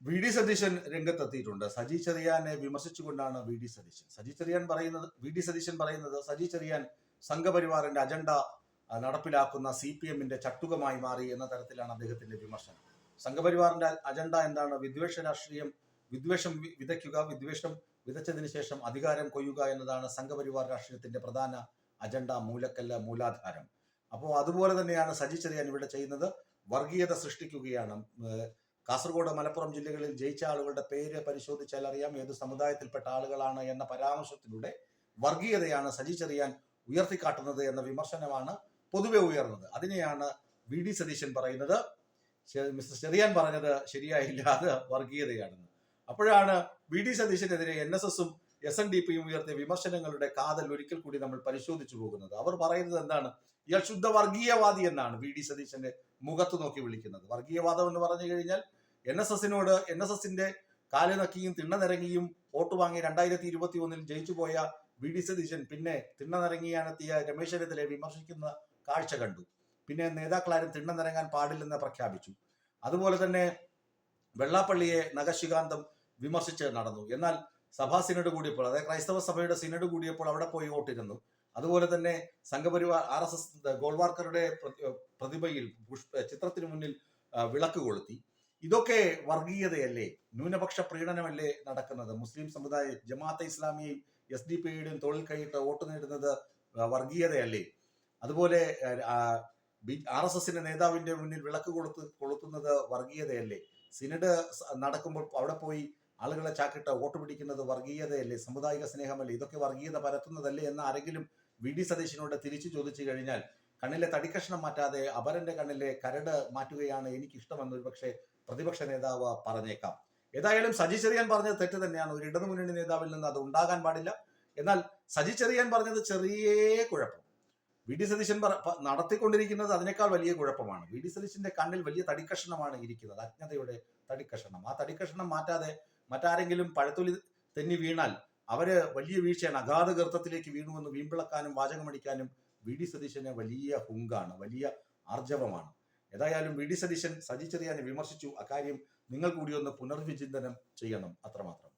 V D Satheesan രംഗത്തെത്തിയിട്ടുണ്ട്. Saji ചെറിയാനെ വിമർശിച്ചുകൊണ്ടാണ് V D Satheesan പറയുന്നത് സജി ചെറിയാൻ സംഘപരിവാറിന്റെ അജണ്ട നടപ്പിലാക്കുന്ന CPM-ന്റെ ചട്ടുകമായി മാറി എന്ന തരത്തിലാണ് അദ്ദേഹത്തിന്റെ വിമർശനം. സംഘപരിവാറിന്റെ അജണ്ട എന്താണ്? വിദ്വേഷ രാഷ്ട്രീയം, വിദ്വേഷം വിതയ്ക്കുക, വിദ്വേഷം വിതച്ചതിന് ശേഷം അധികാരം കൊയ്യുക എന്നതാണ് സംഘപരിവാർ രാഷ്ട്രീയത്തിന്റെ പ്രധാന അജണ്ട, മൂലക്കല്ല്, മൂലാധാരം. അപ്പോൾ അതുപോലെ തന്നെയാണ് സജി ചെറിയാൻ ഇവിടെ ചെയ്യുന്നത്. വർഗീയത സൃഷ്ടിക്കുകയാണ്. കാസർഗോഡ്, മലപ്പുറം ജില്ലകളിൽ ജയിച്ച ആളുകളുടെ പേര് പരിശോധിച്ചാൽ അറിയാം ഏത് സമുദായത്തിൽപ്പെട്ട ആളുകളാണ് എന്ന പരാമർശത്തിലൂടെ വർഗീയതയാണ് സജി ചെറിയാൻ ഉയർത്തിക്കാട്ടുന്നത് എന്ന വിമർശനമാണ് പൊതുവെ ഉയർന്നത്. അതിനെയാണ് വി ഡി സതീശൻ പറയുന്നത് മിസ്റ്റർ ചെറിയാൻ പറഞ്ഞത് ശരിയായില്ല, അത് വർഗീയതയാണെന്ന്. അപ്പോഴാണ് വി ഡി സതീശനെതിരെ NSS-ഉം SNDP-യും ഉയർത്തിയ വിമർശനങ്ങളുടെ കാതൽ ഒരിക്കൽ കൂടി നമ്മൾ പരിശോധിച്ചു പോകുന്നത്. അവർ പറയുന്നത് എന്താണ്? ഇയാൾ ശുദ്ധ വർഗീയവാദി എന്നാണ് വി ഡി സതീശന്റെ മുഖത്ത് നോക്കി വിളിക്കുന്നത്. വർഗീയവാദം എന്ന് പറഞ്ഞു കഴിഞ്ഞാൽ NSS-ന്റെ കാല് നക്കിയും തിണ്ണനിറങ്ങിയും വോട്ട് വാങ്ങി 2021 ജയിച്ചു പോയ വി ഡി സതീശൻ പിന്നെ തിണ്ണനിറങ്ങിയാണെത്തിയ രമേശ് ചെന്നിത്തലയെ വിമർശിക്കുന്ന കാഴ്ച കണ്ടു. പിന്നെ നേതാക്കളാരും തിണ്ണനിറങ്ങാൻ പാടില്ലെന്ന് പ്രഖ്യാപിച്ചു. അതുപോലെ തന്നെ വെള്ളാപ്പള്ളിയെ നഖശികാന്തം വിമർശിച്ച് നടന്നു. എന്നാൽ സഭാ സിനഡ് കൂടിയപ്പോൾ, അതായത് ക്രൈസ്തവ സഭയുടെ സിനഡ് കൂടിയപ്പോൾ അവിടെ പോയി വോട്ടിരുന്നു. അതുപോലെ തന്നെ സംഘപരിവാർ RSS ഗോൾവാർക്കറുടെ പ്രതിഭയിൽ ചിത്രത്തിന് മുന്നിൽ വിളക്ക് കൊളുത്തി. ഇതൊക്കെ വർഗീയതയല്ലേ? ന്യൂനപക്ഷ പ്രീണനമല്ലേ നടക്കുന്നത്? മുസ്ലിം സമുദായ ജമാഅത്തെ ഇസ്ലാമിയെയും SDPയുടെയും തൊഴിൽ കൈയിട്ട് വോട്ട് നേടുന്നത് വർഗീയതയല്ലേ? അതുപോലെ RSSന്റെ നേതാവിന്റെ മുന്നിൽ വിളക്ക് കൊളുത്തുന്നത് വർഗീയതയല്ലേ? സിനഡ് നടക്കുമ്പോൾ അവിടെ പോയി ആളുകളെ ചാക്കിട്ട് വോട്ട് പിടിക്കുന്നത് വർഗീയതയല്ലേ? സാമുദായിക സ്നേഹമല്ലേ? ഇതൊക്കെ വർഗീയത പരത്തുന്നതല്ലേ എന്ന് ആരെങ്കിലും വി ഡി സതീശനോട് തിരിച്ചു ചോദിച്ചു കഴിഞ്ഞാൽ കണ്ണിലെ തടിക്കഷ്ണം മാറ്റാതെ അപരന്റെ കണ്ണിലെ കരട് മാറ്റുകയാണ് എനിക്കിഷ്ടമെന്ന് ഒരു പക്ഷേ പ്രതിപക്ഷ നേതാവ് പറഞ്ഞേക്കാം. ഏതായാലും സജി ചെറിയാൻ പറഞ്ഞത് തെറ്റ് തന്നെയാണ്. ഒരു ഇടതുമുന്നണി നേതാവിൽ നിന്ന് അത് ഉണ്ടാകാൻ പാടില്ല. എന്നാൽ സജി ചെറിയാൻ പറഞ്ഞത് ചെറിയ കുഴപ്പം, വി ഡി സതീശൻ നടത്തിക്കൊണ്ടിരിക്കുന്നത് അതിനേക്കാൾ വലിയ കുഴപ്പമാണ്. വി ഡി സതീശന്റെ കണ്ണിൽ വലിയ തടിക്കഷ്ണമാണ് ഇരിക്കുന്നത്, അജ്ഞതയുടെ തടിക്കഷ്ണം. ആ തടിക്കഷ്ണം മാറ്റാതെ മറ്റാരെങ്കിലും പഴത്തൊലി തെന്നി വീണാൽ അവര് വലിയ വീഴ്ചയാണ്, അഗാധ ഗർത്തത്തിലേക്ക് വീണുവെന്ന് വീമ്പിളക്കാനും വാചകമടിക്കാനും വി ഡി സതീശന് വലിയ ഹുങ്കാണ്, വലിയ ആർജവമാണ്. ഏതായാലും വി ഡി സതീശൻ സജി ചെറിയാനെ വിമർശിച്ചു. അക്കാര്യം നിങ്ങൾ കൂടി ഒന്ന് പുനർവിചിന്തനം ചെയ്യണം, അത്രമാത്രം.